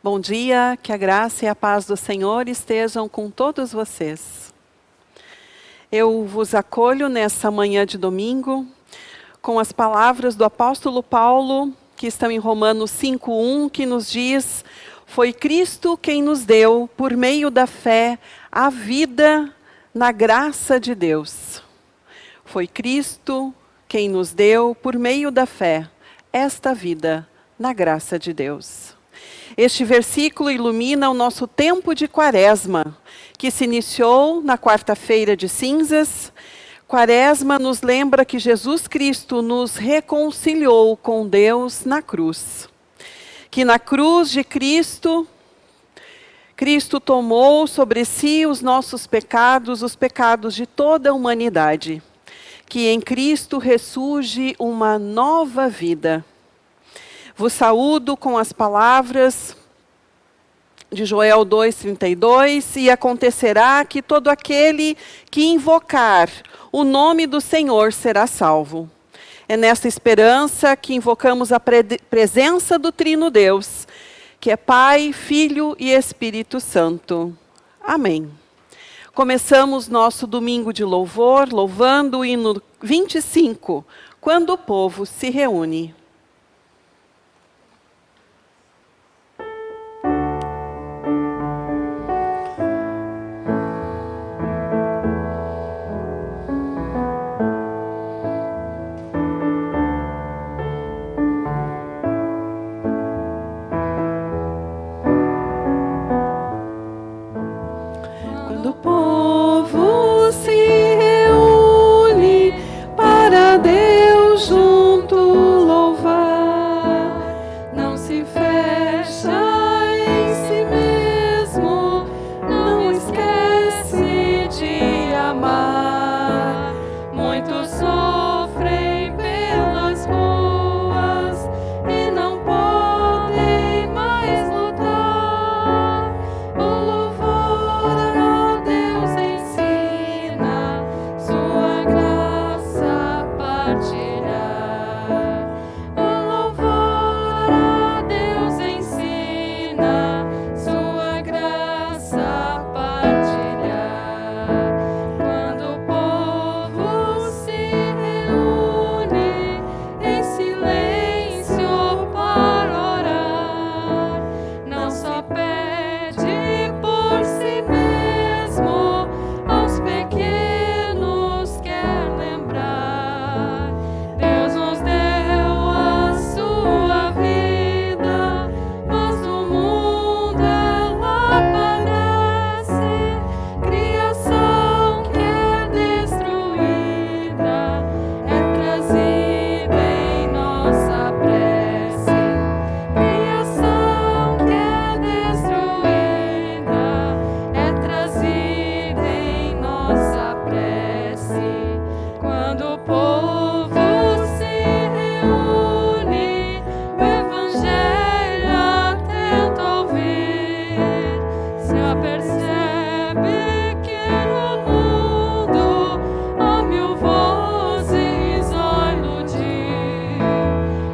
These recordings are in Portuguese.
Bom dia, que a graça e a paz do Senhor estejam com todos vocês. Eu vos acolho nessa manhã de domingo com as palavras do apóstolo Paulo, que estão em Romanos 5:1, que nos diz: foi Cristo quem nos deu, por meio da fé, a vida na graça de Deus. Foi Cristo quem nos deu, por meio da fé, esta vida na graça de Deus. Este versículo ilumina o nosso tempo de Quaresma, que se iniciou na quarta-feira de cinzas. Quaresma nos lembra que Jesus Cristo nos reconciliou com Deus na cruz. Que na cruz de Cristo, Cristo tomou sobre si os nossos pecados, os pecados de toda a humanidade. Que em Cristo ressurge uma nova vida. Vos saúdo com as palavras de Joel 2:32, e acontecerá que todo aquele que invocar o nome do Senhor será salvo. É nesta esperança que invocamos a presença do Trino Deus, que é Pai, Filho e Espírito Santo. Amém. Começamos nosso domingo de louvor, louvando o hino 25, quando o povo se reúne. Quando o povo se reúne para Deus junto louvar, não se fecha em si mesmo, não esquece de amar. Muitos sofrem pelas ruas e não podem mais lutar. O louvor a Deus ensina, sua graça partilhar. O louvor a Deus ensina, sua graça partilhar. Quando o povo se reúne em silêncio para orar, não só pede por si mesmo, aos pequenos quer lembrar. Deus nos deu a sua vida, mas no mundo ela aparece. Criação que é destruída é trazida em nossa prece. Criação que é destruída é trazida em nossa prece. Quando o povo se reúne, o Evangelho atento a ouvir, se apercebe que no mundo há mil vozes a iludir.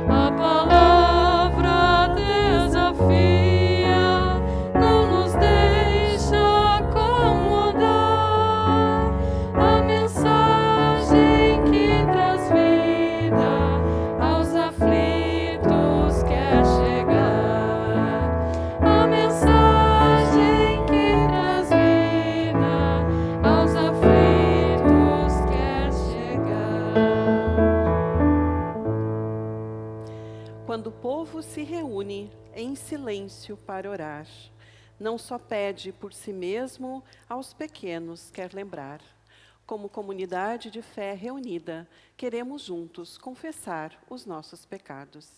A palavra desafia, não nos deixa acomodar. A mensagem que traz vida aos aflitos quer chegar. A mensagem que traz vida aos aflitos quer chegar. Quando o povo se reúne em silêncio para orar, não só pede por si mesmo, aos pequenos quer lembrar. Como comunidade de fé reunida, queremos juntos confessar os nossos pecados.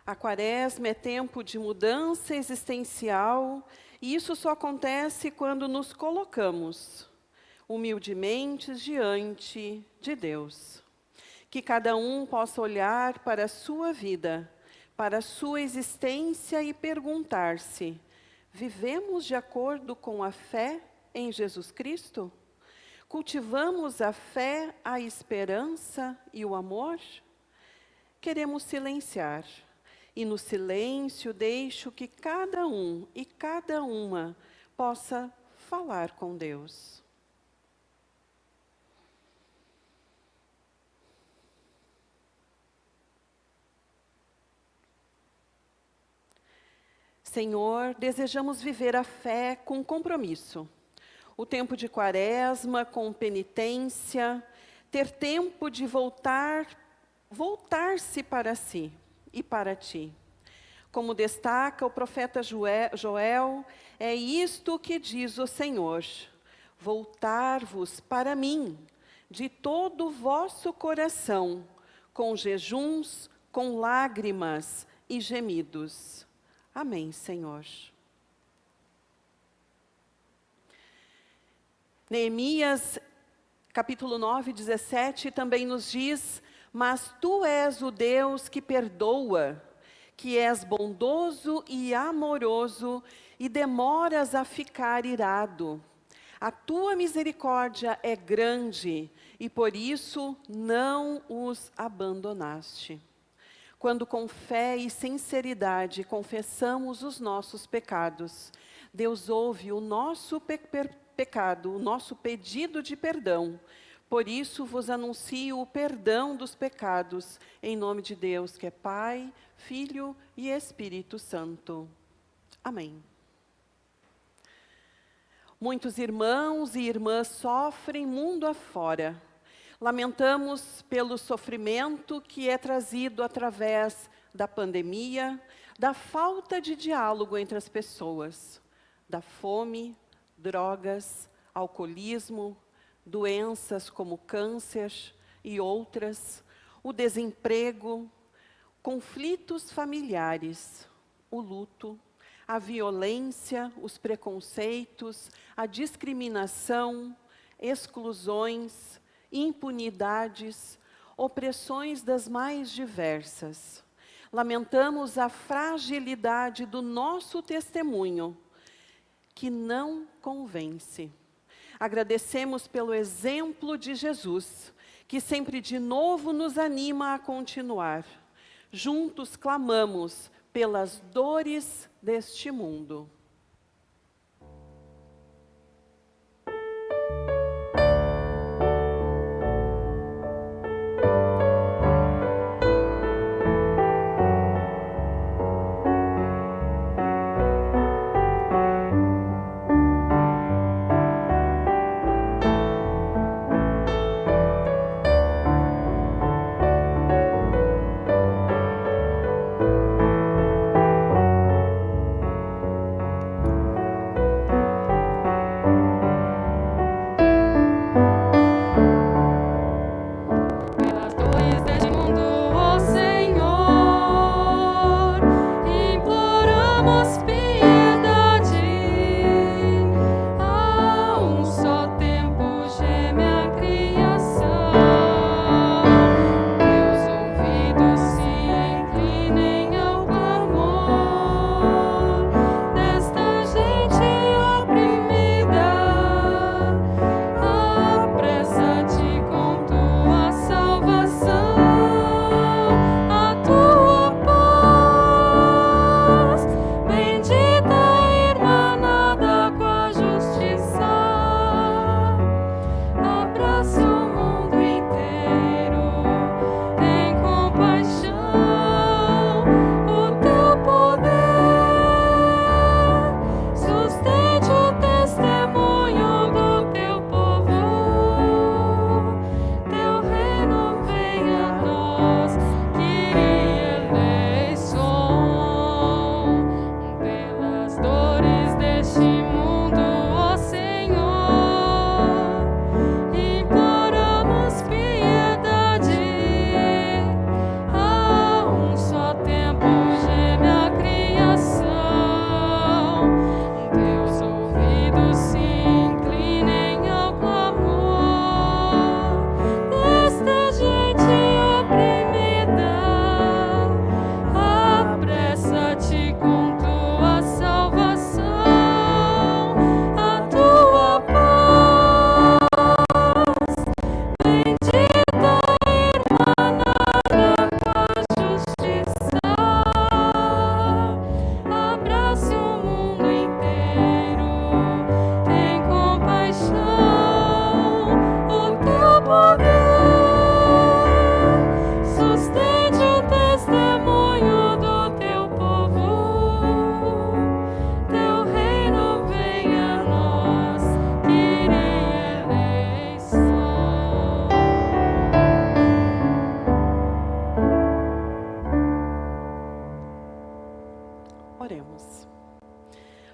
A Quaresma é tempo de mudança existencial, e isso só acontece quando nos colocamos humildemente diante de Deus. Que cada um possa olhar para a sua vida, para a sua existência e perguntar-se: vivemos de acordo com a fé em Jesus Cristo? Cultivamos a fé, a esperança e o amor? queremos silenciar. E no silêncio deixo que cada um e cada uma possa falar com Deus. Senhor, desejamos viver a fé com compromisso. O tempo de quaresma com penitência, ter tempo de voltar-se para si e para ti. Como destaca o profeta Joel, é isto que diz o Senhor: voltar-vos para mim, de todo o vosso coração, com jejuns, com lágrimas e gemidos. Amém, Senhor. Neemias, capítulo 9, 17, também nos diz: mas tu és o Deus que perdoa, que és bondoso e amoroso, e demoras a ficar irado. A tua misericórdia é grande, e por isso não os abandonaste. Quando com fé e sinceridade confessamos os nossos pecados, Deus ouve o nosso pecado, o nosso pedido de perdão. Por isso vos anuncio o perdão dos pecados, em nome de Deus, que é Pai, Filho e Espírito Santo. Amém. Muitos irmãos e irmãs sofrem mundo afora. Lamentamos pelo sofrimento que é trazido através da pandemia, da falta de diálogo entre as pessoas, da fome, drogas, alcoolismo, doenças como câncer e outras, o desemprego, conflitos familiares, o luto, a violência, os preconceitos, a discriminação, exclusões, impunidades, opressões das mais diversas. Lamentamos a fragilidade do nosso testemunho, que não convence. Agradecemos pelo exemplo de Jesus, que sempre de novo nos anima a continuar. Juntos clamamos pelas dores deste mundo. Bendito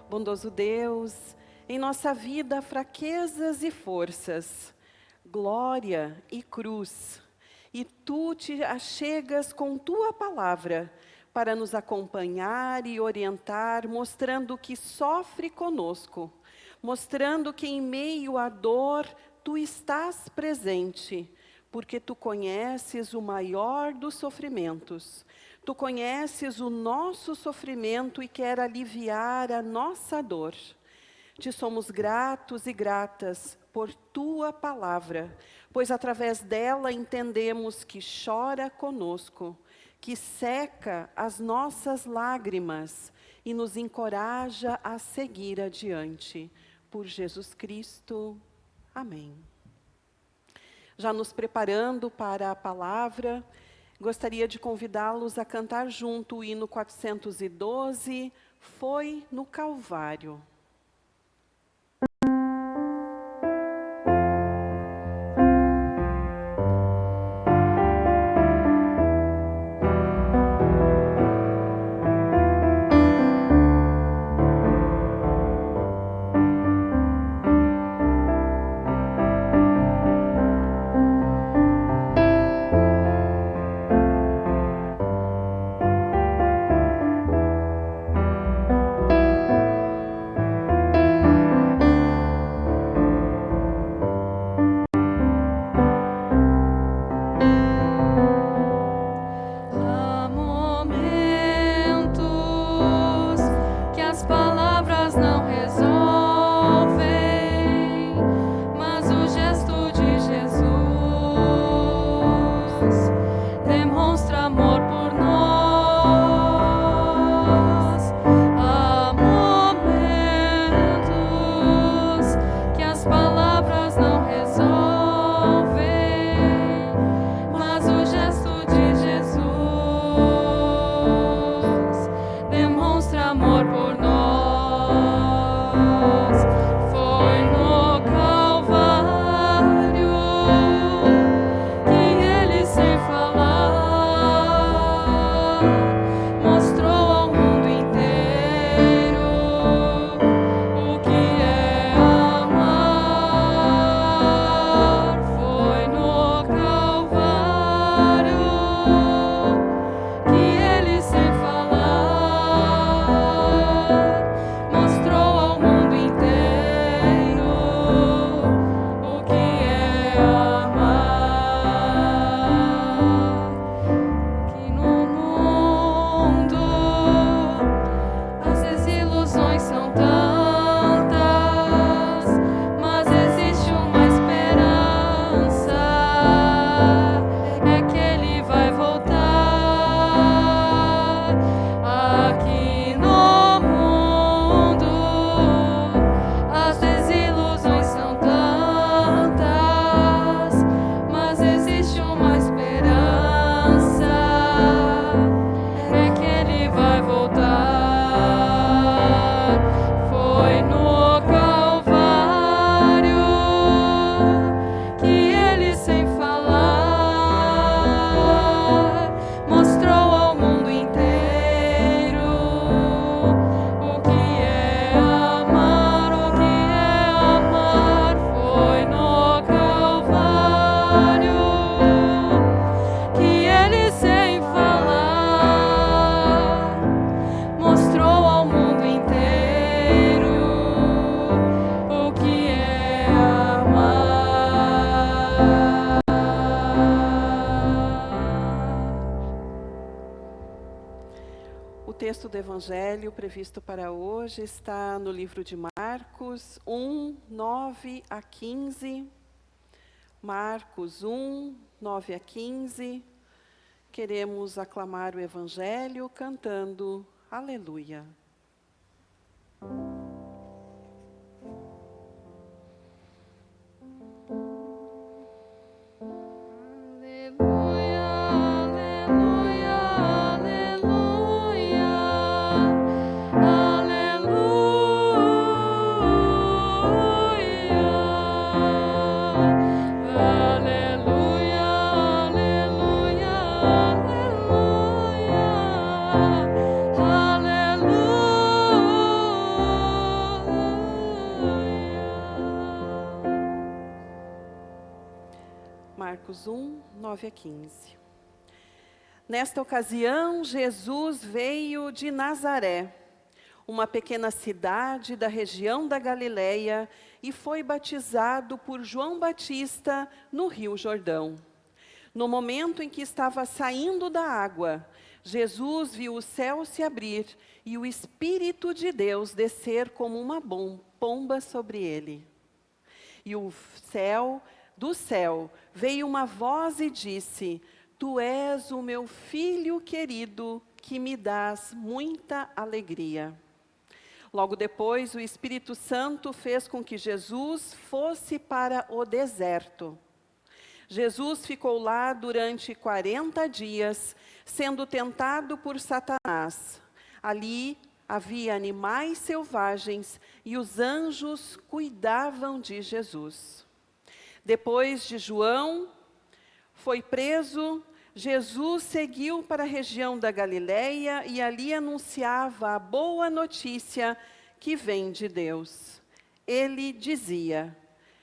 Bondoso Deus, em nossa vida, fraquezas e forças, glória e cruz, e Tu te achegas com Tua palavra para nos acompanhar e orientar, mostrando que sofre conosco, mostrando que em meio à dor Tu estás presente, porque Tu conheces o maior dos sofrimentos. Tu conheces o nosso sofrimento e quer aliviar a nossa dor. Te somos gratos e gratas por Tua palavra, pois através dela entendemos que chora conosco, que seca as nossas lágrimas e nos encoraja a seguir adiante. Por Jesus Cristo. Amém. Já nos preparando para a palavra, gostaria de convidá-los a cantar junto o hino 412, Foi no Calvário. O texto do Evangelho previsto para hoje está no livro de Marcos 1, 9 a 15. Marcos 1, 9 a 15. Queremos aclamar o Evangelho cantando Aleluia. Aleluia. Marcos 1, 9 a 15. Nesta ocasião, Jesus veio de Nazaré, uma pequena cidade da região da Galileia, e foi batizado por João Batista no Rio Jordão. No momento em que estava saindo da água, Jesus viu o céu se abrir e o Espírito de Deus descer como uma pomba sobre ele. E do céu veio uma voz e disse: Tu és o meu filho querido, que me dás muita alegria. Logo depois, o Espírito Santo fez com que Jesus fosse para o deserto. Jesus ficou lá durante 40 dias, sendo tentado por Satanás. Ali havia animais selvagens e os anjos cuidavam de Jesus. Depois de João foi preso, Jesus seguiu para a região da Galileia e ali anunciava a boa notícia que vem de Deus. Ele dizia: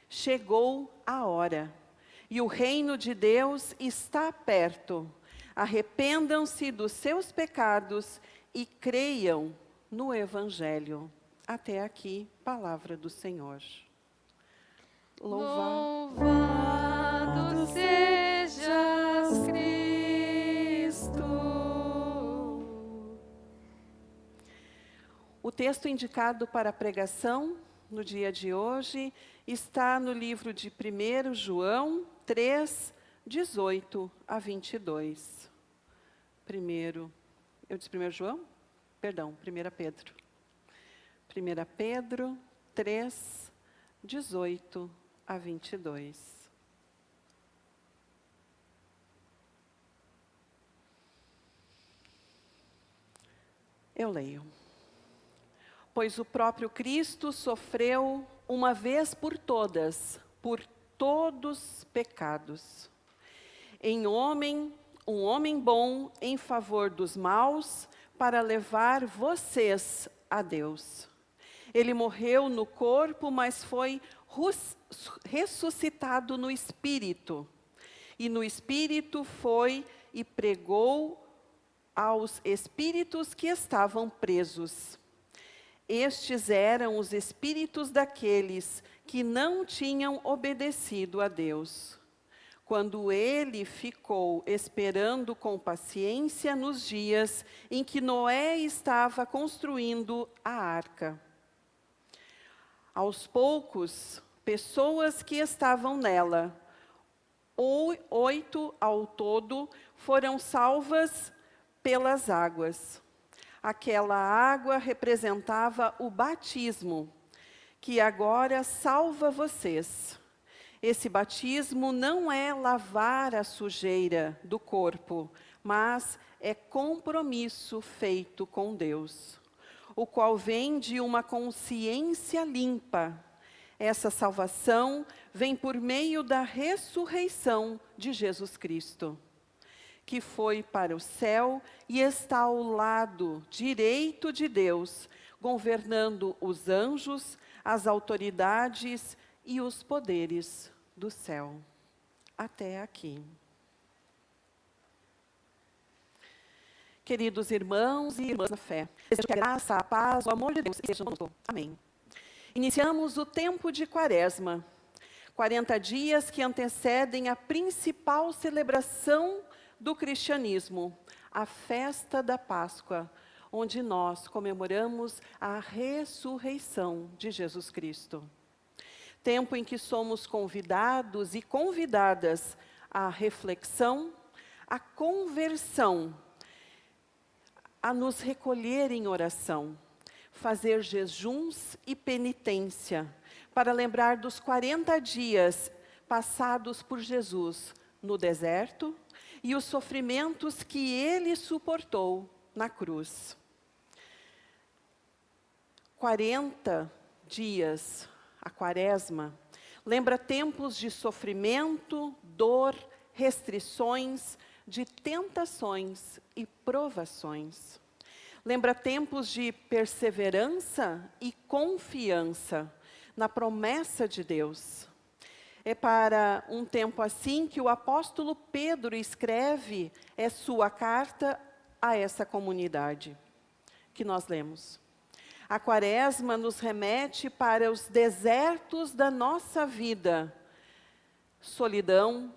chegou a hora, e o reino de Deus está perto. Arrependam-se dos seus pecados e creiam no Evangelho. Até aqui, palavra do Senhor. Louvado sejas, Cristo. O texto indicado para a pregação no dia de hoje está no livro de 1 João 3, 18 a 22. Eu disse 1 João? Perdão, 1 Pedro. 1 Pedro 3, 18 a 22. Eu leio. Pois o próprio Cristo sofreu uma vez por todas, por todos pecados. Um homem bom em favor dos maus, para levar vocês a Deus. Ele morreu no corpo, mas foi ressuscitado no Espírito. E no Espírito foi e pregou aos espíritos que estavam presos. Estes eram os espíritos daqueles que não tinham obedecido a Deus, quando ele ficou esperando com paciência nos dias em que Noé estava construindo a arca. Aos poucos, pessoas que estavam nela, 8 ao todo, foram salvas pelas águas. Aquela água representava o batismo, que agora salva vocês. Esse batismo não é lavar a sujeira do corpo, mas é compromisso feito com Deus, o qual vem de uma consciência limpa. Essa salvação vem por meio da ressurreição de Jesus Cristo, que foi para o céu e está ao lado direito de Deus, governando os anjos, as autoridades e os poderes do céu. Até aqui. Queridos irmãos e irmãs na fé, desejo que a graça, a paz, o amor de Deus estejam conosco. Amém. Iniciamos o tempo de Quaresma, 40 dias que antecedem a principal celebração do cristianismo, a festa da Páscoa, onde nós comemoramos a ressurreição de Jesus Cristo. Tempo em que somos convidados e convidadas à reflexão, à conversão, a nos recolher em oração, fazer jejuns e penitência, para lembrar dos 40 dias passados por Jesus no deserto e os sofrimentos que ele suportou na cruz. 40 dias, a Quaresma, lembra tempos de sofrimento, dor, restrições, de tentações e provações. Lembra tempos de perseverança e confiança na promessa de Deus. É para um tempo assim que o apóstolo Pedro escreve sua carta a essa comunidade que nós lemos. A Quaresma nos remete para os desertos da nossa vida. Solidão,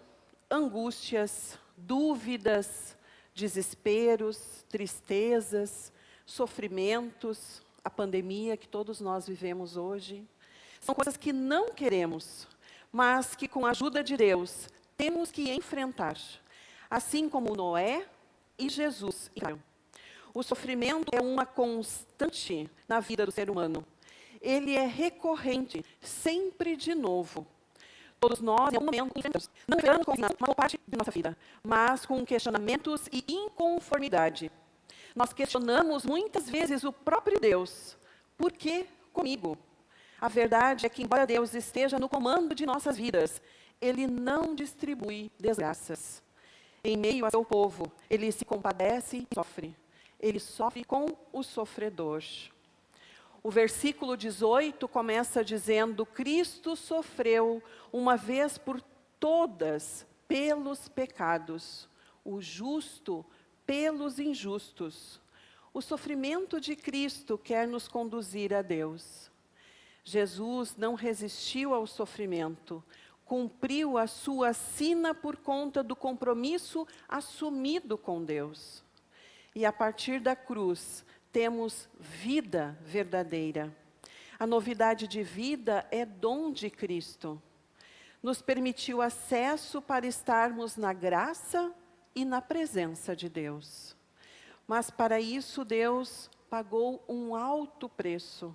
angústias, dúvidas, desesperos, tristezas, sofrimentos, a pandemia que todos nós vivemos hoje. São coisas que não queremos, mas que com a ajuda de Deus temos que enfrentar. Assim como Noé e Jesus enfrentaram. O sofrimento é uma constante na vida do ser humano. Ele é recorrente, sempre de novo. Todos nós, em algum momento, enfrentamos. Não enfrentamos com uma boa parte de nossa vida, mas com questionamentos e inconformidade. Nós questionamos muitas vezes o próprio Deus. Por que comigo? A verdade é que, embora Deus esteja no comando de nossas vidas, Ele não distribui desgraças. Em meio ao seu povo, Ele se compadece e sofre. Ele sofre com o sofredor. O versículo 18 começa dizendo: Cristo sofreu uma vez por todas pelos pecados, o justo pelos injustos. O sofrimento de Cristo quer nos conduzir a Deus. Jesus não resistiu ao sofrimento, cumpriu a sua sina por conta do compromisso assumido com Deus. E a partir da cruz, temos vida verdadeira. A novidade de vida é dom de Cristo. Nos permitiu acesso para estarmos na graça e na presença de Deus. Mas para isso Deus pagou um alto preço.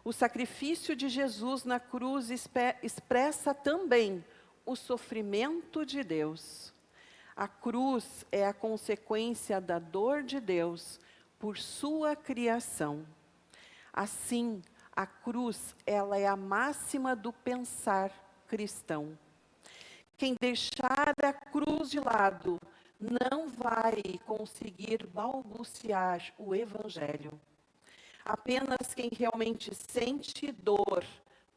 O sacrifício de Jesus na cruz expressa também o sofrimento de Deus. A cruz é a consequência da dor de Deus por sua criação. Assim, a cruz, ela é a máxima do pensar cristão. Quem deixar a cruz de lado não vai conseguir balbuciar o evangelho. Apenas quem realmente sente dor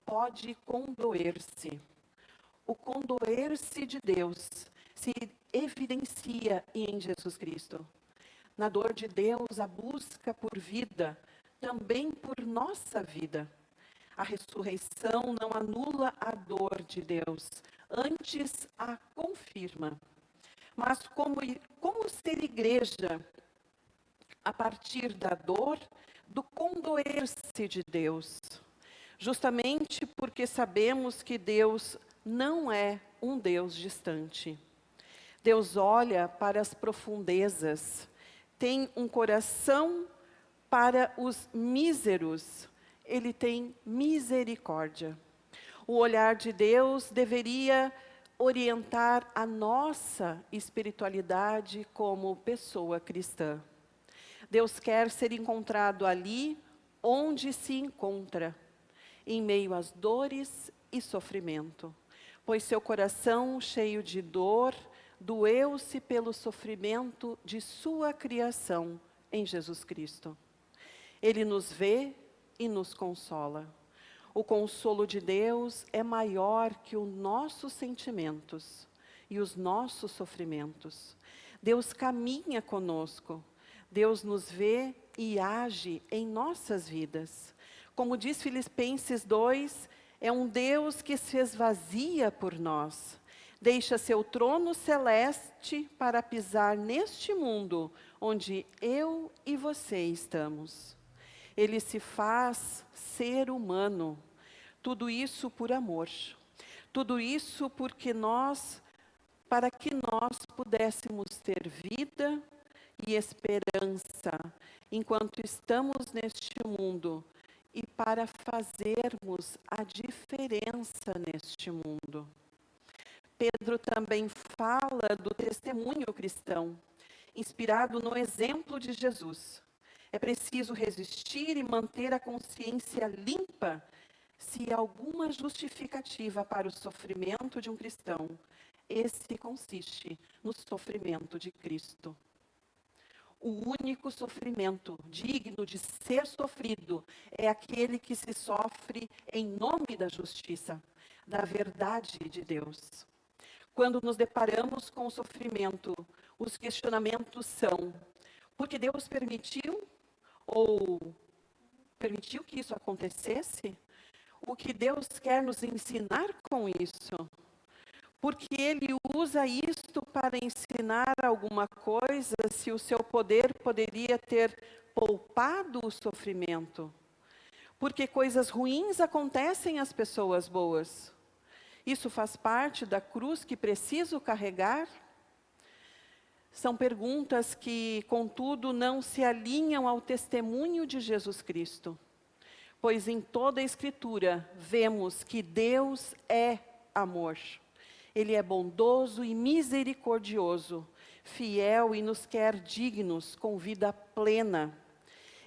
pode condoer-se. O condoer-se de Deus se evidencia em Jesus Cristo. Na dor de Deus, a busca por vida, também por nossa vida. A ressurreição não anula a dor de Deus, antes a confirma. Mas como ser igreja a partir da dor, do condoer-se de Deus? Justamente porque sabemos que Deus não é um Deus distante. Deus olha para as profundezas, tem um coração para os míseros, Ele tem misericórdia. O olhar de Deus deveria orientar a nossa espiritualidade como pessoa cristã. Deus quer ser encontrado ali onde se encontra, em meio às dores e sofrimento, pois seu coração, cheio de dor, doeu-se pelo sofrimento de sua criação em Jesus Cristo. Ele nos vê e nos consola. O consolo de Deus é maior que os nossos sentimentos e os nossos sofrimentos. Deus caminha conosco. Deus nos vê e age em nossas vidas. Como diz Filipenses 2, é um Deus que se esvazia por nós. Deixa seu trono celeste para pisar neste mundo onde eu e você estamos. Ele se faz ser humano. Tudo isso por amor. Tudo isso para que nós pudéssemos ter vida e esperança enquanto estamos neste mundo e para fazermos a diferença neste mundo. Pedro também fala do testemunho cristão, inspirado no exemplo de Jesus. É preciso resistir e manter a consciência limpa se há alguma justificativa para o sofrimento de um cristão. Esse consiste no sofrimento de Cristo. O único sofrimento digno de ser sofrido é aquele que se sofre em nome da justiça. da verdade de Deus. Quando nos deparamos com o sofrimento, os questionamentos são: por que Deus permitiu? Ou permitiu que isso acontecesse? O que Deus quer nos ensinar com isso? Porque Ele usa isto para ensinar alguma coisa, se o seu poder poderia ter poupado o sofrimento. Porque coisas ruins acontecem às pessoas boas. Isso faz parte da cruz que preciso carregar? São perguntas que, contudo, não se alinham ao testemunho de Jesus Cristo. Pois em toda a Escritura vemos que Deus é amor. Ele é bondoso e misericordioso, fiel e nos quer dignos, com vida plena.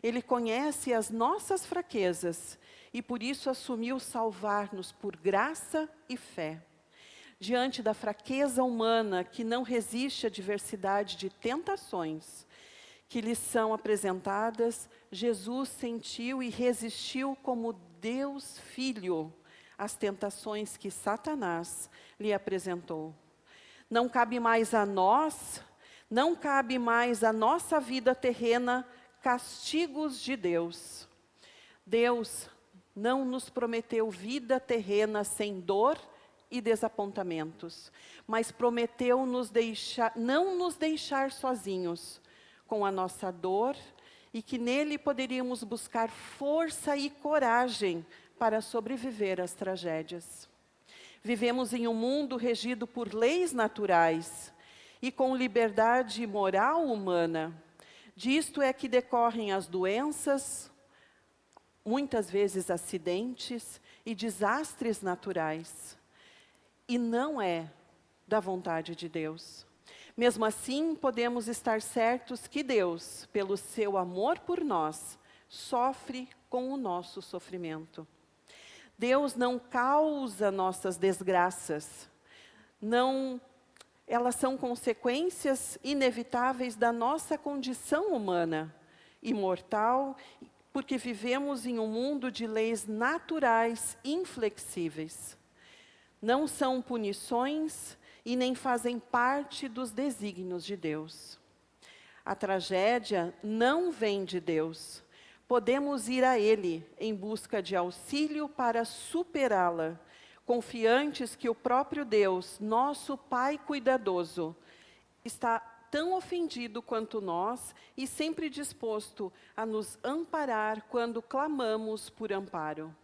Ele conhece as nossas fraquezas e por isso assumiu salvar-nos por graça e fé. Diante da fraqueza humana que não resiste à diversidade de tentações que lhe são apresentadas, Jesus sentiu e resistiu como Deus Filho às tentações que Satanás lhe apresentou. Não cabe mais a nós, não cabe mais à nossa vida terrena castigos de Deus. Deus não nos prometeu vida terrena sem dor e desapontamentos, mas prometeu não nos deixar sozinhos com a nossa dor e que nele poderíamos buscar força e coragem para sobreviver às tragédias. Vivemos em um mundo regido por leis naturais e com liberdade moral humana. Disto é que decorrem as doenças, muitas vezes acidentes e desastres naturais. E não é da vontade de Deus. Mesmo assim, podemos estar certos que Deus, pelo seu amor por nós, sofre com o nosso sofrimento. Deus não causa nossas desgraças, elas são consequências inevitáveis da nossa condição humana, imortal, porque vivemos em um mundo de leis naturais inflexíveis. Não são punições e nem fazem parte dos desígnios de Deus. A tragédia não vem de Deus. Podemos ir a Ele em busca de auxílio para superá-la, confiantes que o próprio Deus, nosso Pai cuidadoso, está tão ofendido quanto nós e sempre disposto a nos amparar quando clamamos por amparo.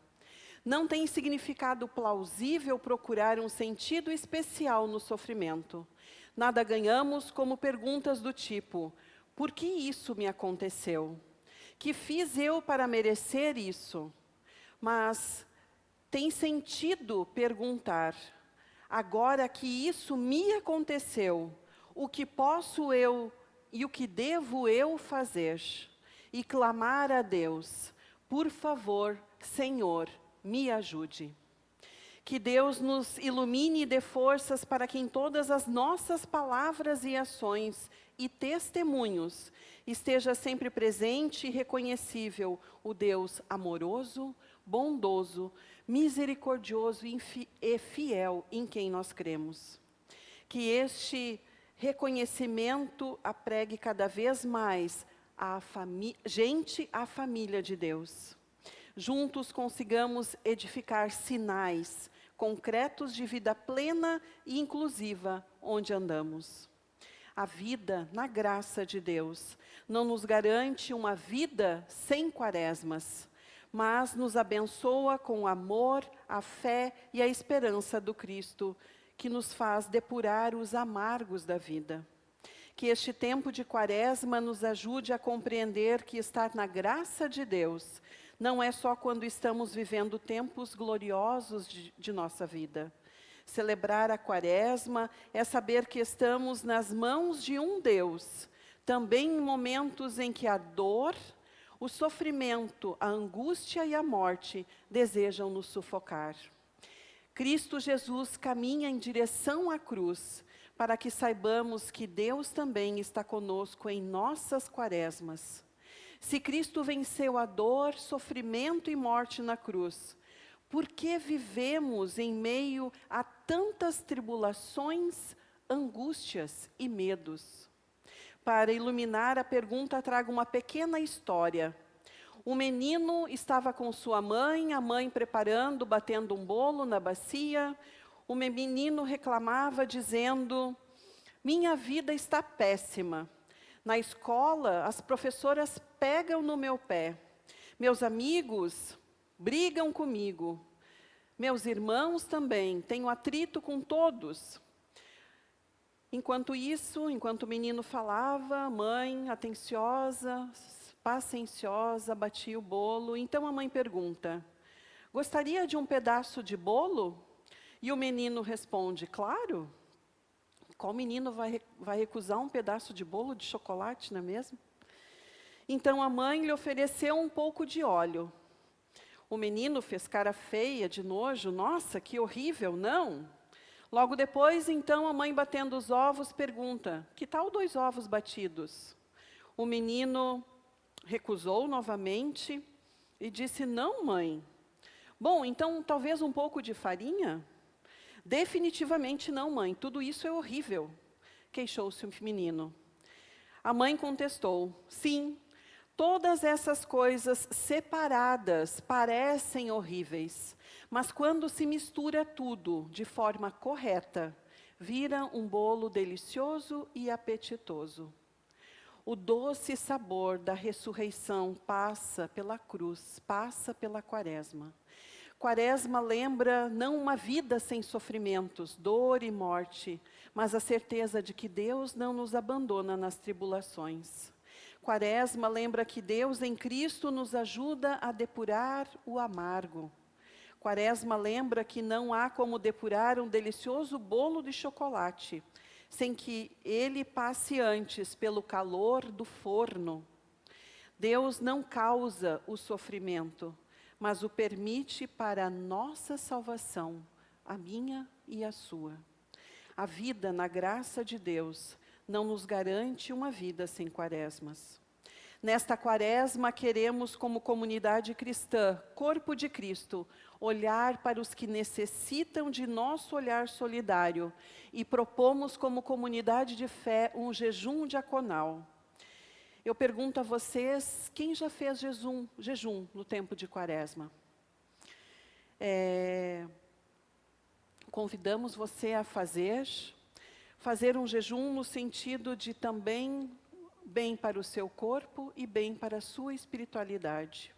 Não tem significado plausível procurar um sentido especial no sofrimento. Nada ganhamos como perguntas do tipo: por que isso me aconteceu? Que fiz eu para merecer isso? Mas tem sentido perguntar: agora que isso me aconteceu, o que posso eu e o que devo eu fazer? E clamar a Deus: por favor, Senhor, me ajude. Que Deus nos ilumine e dê forças para que em todas as nossas palavras e ações e testemunhos esteja sempre presente e reconhecível o Deus amoroso, bondoso, misericordioso e fiel em quem nós cremos. Que este reconhecimento apregue cada vez mais a família de Deus. Juntos consigamos edificar sinais concretos de vida plena e inclusiva onde andamos. A vida na graça de Deus não nos garante uma vida sem quaresmas, mas nos abençoa com o amor, a fé e a esperança do Cristo, que nos faz depurar os amargos da vida. Que este tempo de quaresma nos ajude a compreender que estar na graça de Deus não é só quando estamos vivendo tempos gloriosos de nossa vida. Celebrar a quaresma é saber que estamos nas mãos de um Deus, também em momentos em que a dor, o sofrimento, a angústia e a morte desejam nos sufocar. Cristo Jesus caminha em direção à cruz, para que saibamos que Deus também está conosco em nossas quaresmas. Se Cristo venceu a dor, sofrimento e morte na cruz, Por que vivemos em meio a tantas tribulações, angústias e medos? Para iluminar a pergunta, trago uma pequena história. Um menino estava com sua mãe, a mãe preparando, batendo um bolo na bacia. O menino reclamava, dizendo: minha vida está péssima. Na escola, as professoras pegam no meu pé. Meus amigos brigam comigo. Meus irmãos também, tenho atrito com todos. Enquanto o menino falava, a mãe, atenciosa, pacienciosa, batia o bolo. Então a mãe pergunta: gostaria de um pedaço de bolo? E o menino responde: claro. Qual menino vai recusar um pedaço de bolo de chocolate, não é mesmo? Então a mãe lhe ofereceu um pouco de óleo. O menino fez cara feia, de nojo. Nossa, que horrível, não. Logo depois, então, a mãe, batendo os ovos, pergunta: que tal 2 ovos batidos? O menino recusou novamente e disse: não, mãe. Bom, então talvez um pouco de farinha? Definitivamente não, mãe, tudo isso é horrível, queixou-se o menino. A mãe contestou: sim, todas essas coisas separadas parecem horríveis, mas quando se mistura tudo de forma correta, vira um bolo delicioso e apetitoso. O doce sabor da ressurreição passa pela cruz, passa pela quaresma. Quaresma lembra não uma vida sem sofrimentos, dor e morte, mas a certeza de que Deus não nos abandona nas tribulações. Quaresma lembra que Deus em Cristo nos ajuda a depurar o amargo. Quaresma lembra que não há como depurar um delicioso bolo de chocolate, sem que ele passe antes pelo calor do forno. Deus não causa o sofrimento, mas o permite para a nossa salvação, a minha e a sua. A vida na graça de Deus não nos garante uma vida sem quaresmas. Nesta quaresma, queremos, como comunidade cristã, corpo de Cristo, olhar para os que necessitam de nosso olhar solidário e propomos, como comunidade de fé, um jejum diaconal. Eu pergunto a vocês, quem já fez jejum no tempo de quaresma? Convidamos você a fazer um jejum no sentido de também bem para o seu corpo e bem para a sua espiritualidade.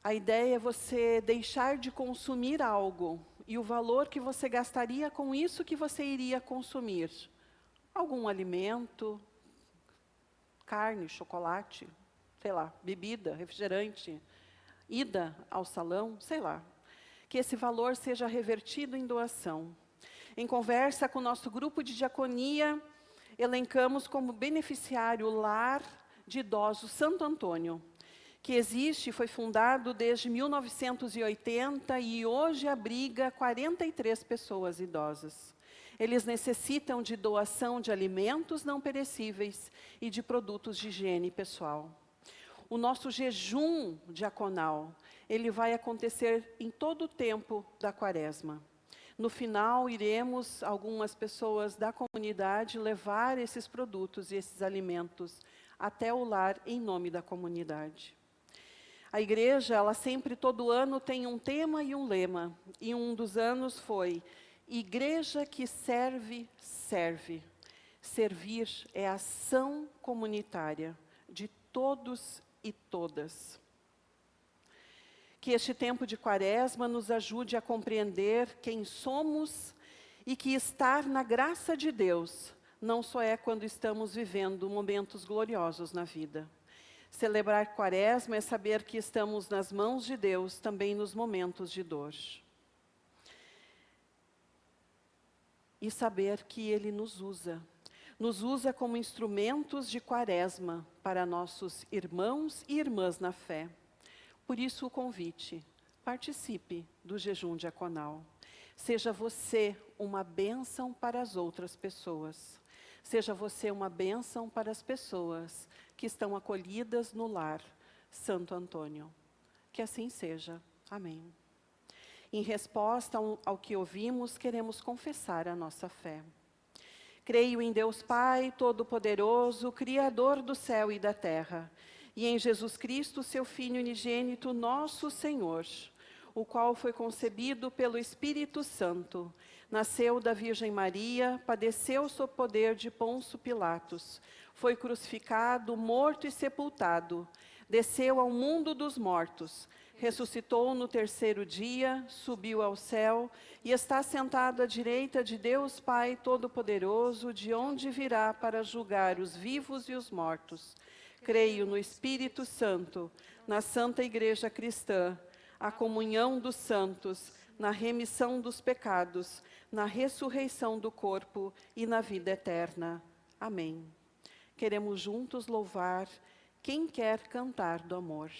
A ideia é você deixar de consumir algo e o valor que você gastaria com isso que você iria consumir. Algum alimento, carne, chocolate, sei lá, bebida, refrigerante, ida ao salão, sei lá. Que esse valor seja revertido em doação. Em conversa com o nosso grupo de diaconia, elencamos como beneficiário o Lar de Idosos Santo Antônio, que existe e foi fundado desde 1980 e hoje abriga 43 pessoas idosas. Eles necessitam de doação de alimentos não perecíveis e de produtos de higiene pessoal. O nosso jejum diaconal, ele vai acontecer em todo o tempo da quaresma. No final, iremos, algumas pessoas da comunidade, levar esses produtos e esses alimentos até o lar em nome da comunidade. A igreja, ela sempre, todo ano, tem um tema e um lema. E um dos anos foi: igreja que serve, serve. Servir é ação comunitária de todos e todas. Que este tempo de quaresma nos ajude a compreender quem somos e que estar na graça de Deus não só é quando estamos vivendo momentos gloriosos na vida. Celebrar quaresma é saber que estamos nas mãos de Deus também nos momentos de dor. E saber que Ele nos usa como instrumentos de quaresma para nossos irmãos e irmãs na fé. Por isso o convite, participe do jejum diaconal. Seja você uma bênção para as outras pessoas. Seja você uma bênção para as pessoas que estão acolhidas no lar Santo Antônio. Que assim seja. Amém. Em resposta ao que ouvimos, queremos confessar a nossa fé. Creio em Deus Pai Todo-Poderoso, Criador do céu e da terra, e em Jesus Cristo, seu Filho unigênito, nosso Senhor, o qual foi concebido pelo Espírito Santo, nasceu da Virgem Maria, padeceu sob poder de Pôncio Pilatos, foi crucificado, morto e sepultado, desceu ao mundo dos mortos, ressuscitou no terceiro dia, subiu ao céu e está sentado à direita de Deus Pai Todo-Poderoso, de onde virá para julgar os vivos e os mortos. Creio no Espírito Santo, na Santa Igreja Cristã, a comunhão dos santos, na remissão dos pecados, na ressurreição do corpo e na vida eterna. Amém. Queremos juntos louvar quem quer cantar do amor.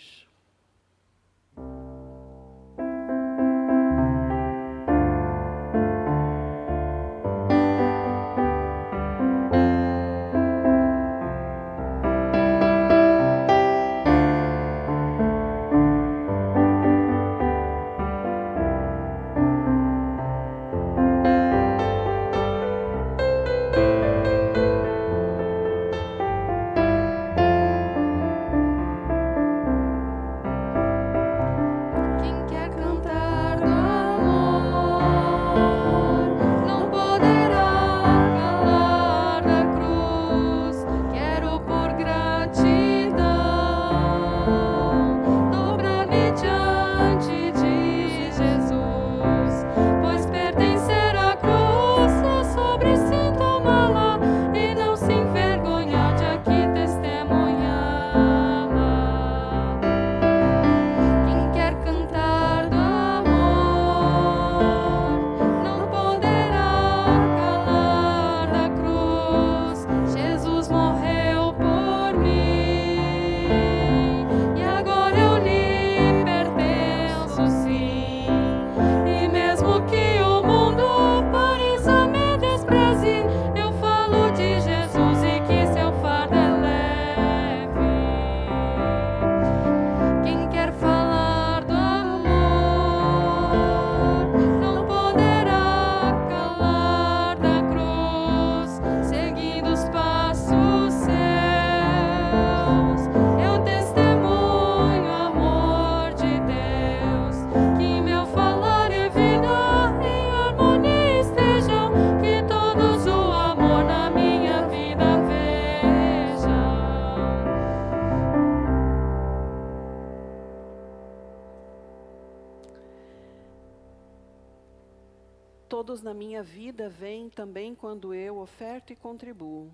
Todos na minha vida vêm também quando eu oferto e contribuo.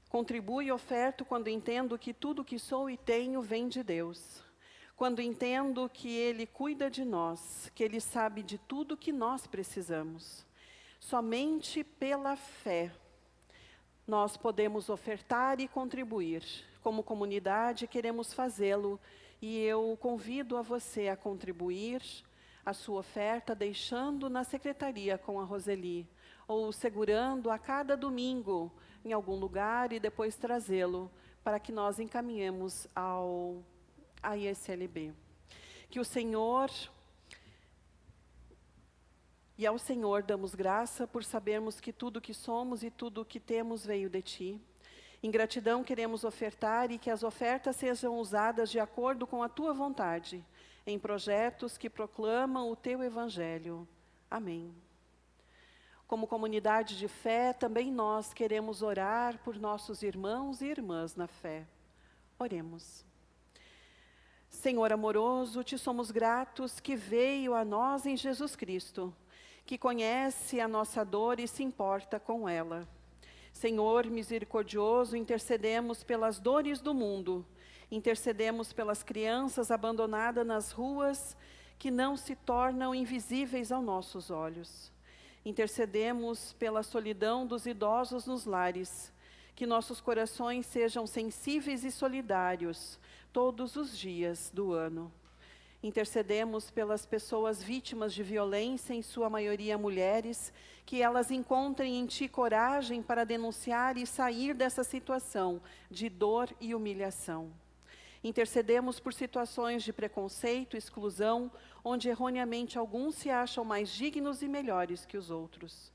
Contribuo e oferto quando entendo que tudo que sou e tenho vem de Deus. Quando entendo que Ele cuida de nós, que Ele sabe de tudo que nós precisamos. Somente pela fé nós podemos ofertar e contribuir. Como comunidade queremos fazê-lo e eu convido a você a contribuir a sua oferta, deixando na secretaria com a Roseli, ou segurando a cada domingo em algum lugar e depois trazê-lo, para que nós encaminhemos à ISLB. Que o Senhor, e ao Senhor damos graça por sabermos que tudo que somos e tudo que temos veio de Ti. Em gratidão queremos ofertar e que as ofertas sejam usadas de acordo com a Tua vontade, em projetos que proclamam o Teu Evangelho. Amém. Como comunidade de fé, também nós queremos orar por nossos irmãos e irmãs na fé. Oremos. Senhor amoroso, Te somos gratos que veio a nós em Jesus Cristo, que conhece a nossa dor e se importa com ela. Senhor misericordioso, intercedemos pelas dores do mundo, intercedemos pelas crianças abandonadas nas ruas, que não se tornam invisíveis aos nossos olhos. Intercedemos pela solidão dos idosos nos lares, que nossos corações sejam sensíveis e solidários todos os dias do ano. Intercedemos pelas pessoas vítimas de violência, em sua maioria mulheres, que elas encontrem em Ti coragem para denunciar e sair dessa situação de dor e humilhação. Intercedemos por situações de preconceito, exclusão, onde erroneamente alguns se acham mais dignos e melhores que os outros.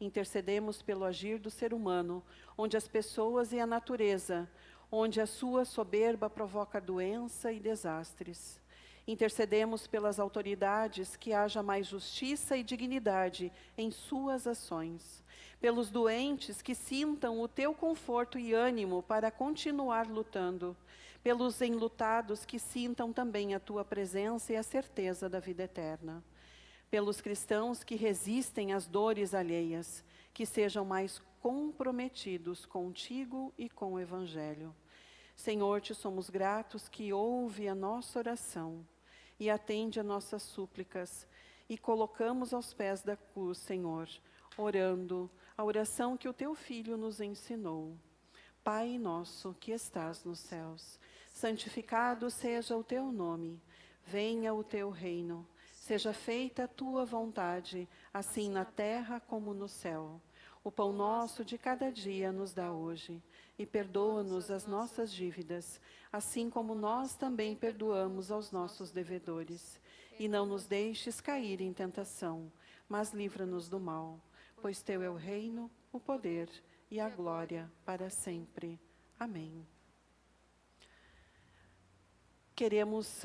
Intercedemos pelo agir do ser humano, onde as pessoas e a natureza, onde a sua soberba provoca doença e desastres. Intercedemos pelas autoridades, que haja mais justiça e dignidade em suas ações. Pelos doentes, que sintam o teu conforto e ânimo para continuar lutando. Pelos enlutados, que sintam também a tua presença e a certeza da vida eterna. Pelos cristãos que resistem às dores alheias, que sejam mais comprometidos contigo e com o Evangelho. Senhor, te somos gratos que ouve a nossa oração e atende a nossas súplicas, e colocamos aos pés da cruz, Senhor, orando a oração que o teu Filho nos ensinou. Pai nosso que estás nos céus, santificado seja o teu nome, venha o teu reino, seja feita a tua vontade, assim na terra como no céu. O pão nosso de cada dia nos dá hoje, e perdoa-nos as nossas dívidas, assim como nós também perdoamos aos nossos devedores. E não nos deixes cair em tentação, mas livra-nos do mal, pois teu é o reino, o poder e a glória para sempre. Amém. Queremos,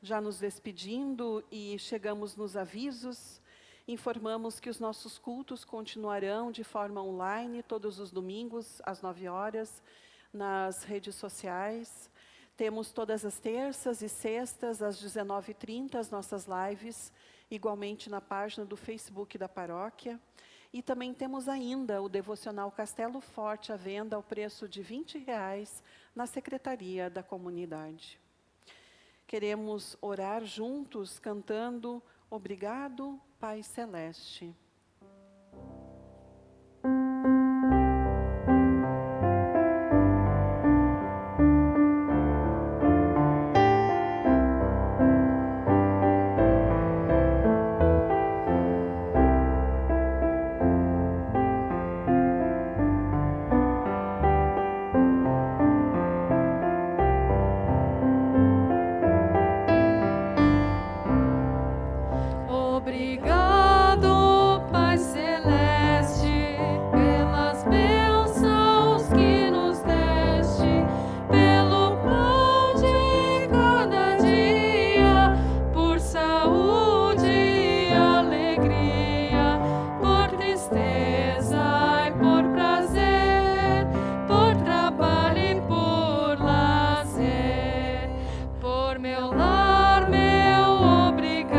já nos despedindo e chegamos nos avisos, informamos que os nossos cultos continuarão de forma online, todos os domingos, às 9 horas, nas redes sociais. Temos todas as terças e sextas, às 19h30, as nossas lives, igualmente na página do Facebook da paróquia. E também temos ainda o devocional Castelo Forte à venda ao preço de R$20 na Secretaria da Comunidade. Queremos orar juntos cantando Obrigado, Pai Celeste. Obrigado, Pai Celeste, pelas bênçãos que nos deste, pelo pão de cada dia, por saúde e alegria, por tristeza e por prazer, por trabalho e por lazer, por meu lar, meu obrigado.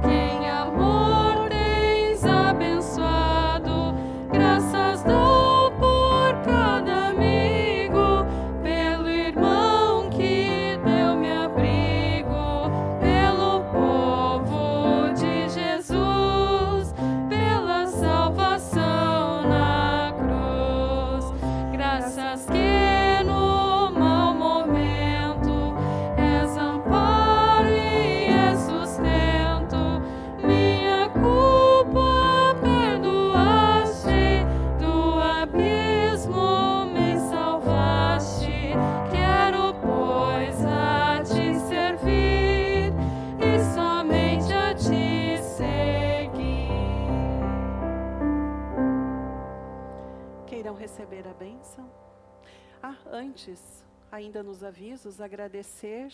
Quem amor tens abençoado, graças dou por cada amigo, pelo irmão que deu-me abrigo, pelo povo de Jesus, pela salvação na cruz. Graças que no mau momento és amparo e és sustento, minha culpa perdoaste, do abismo me salvaste. Quero, pois, a te servir e somente a te seguir. Queiram receber a bênção? Antes, ainda nos avisos, agradecer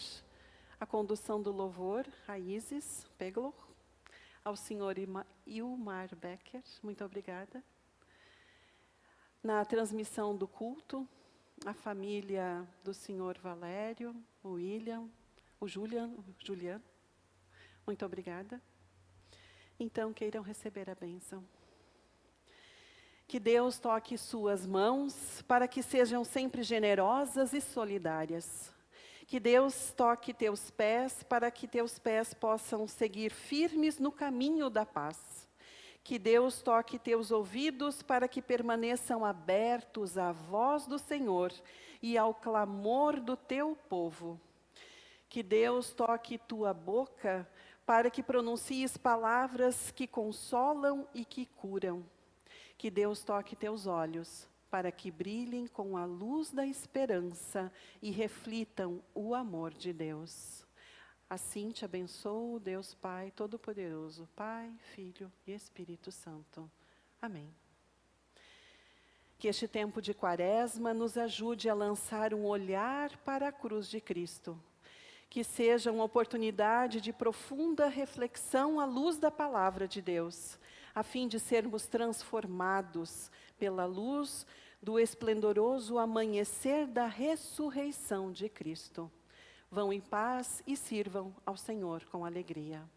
a condução do louvor, a Isis Peglor, ao senhor Ilmar Becker, muito obrigada. Na transmissão do culto, a família do senhor Valério, o William, o Juliano, muito obrigada. Então, queiram receber a bênção. Que Deus toque suas mãos para que sejam sempre generosas e solidárias. Que Deus toque teus pés para que teus pés possam seguir firmes no caminho da paz. Que Deus toque teus ouvidos para que permaneçam abertos à voz do Senhor e ao clamor do teu povo. Que Deus toque tua boca para que pronuncies palavras que consolam e que curam. Que Deus toque teus olhos para que brilhem com a luz da esperança e reflitam o amor de Deus. Assim te abençoo, Deus Pai Todo-Poderoso, Pai, Filho e Espírito Santo. Amém. Que este tempo de Quaresma nos ajude a lançar um olhar para a cruz de Cristo. Que seja uma oportunidade de profunda reflexão à luz da palavra de Deus, a fim de sermos transformados pela luz do esplendoroso amanhecer da ressurreição de Cristo. Vão em paz e sirvam ao Senhor com alegria.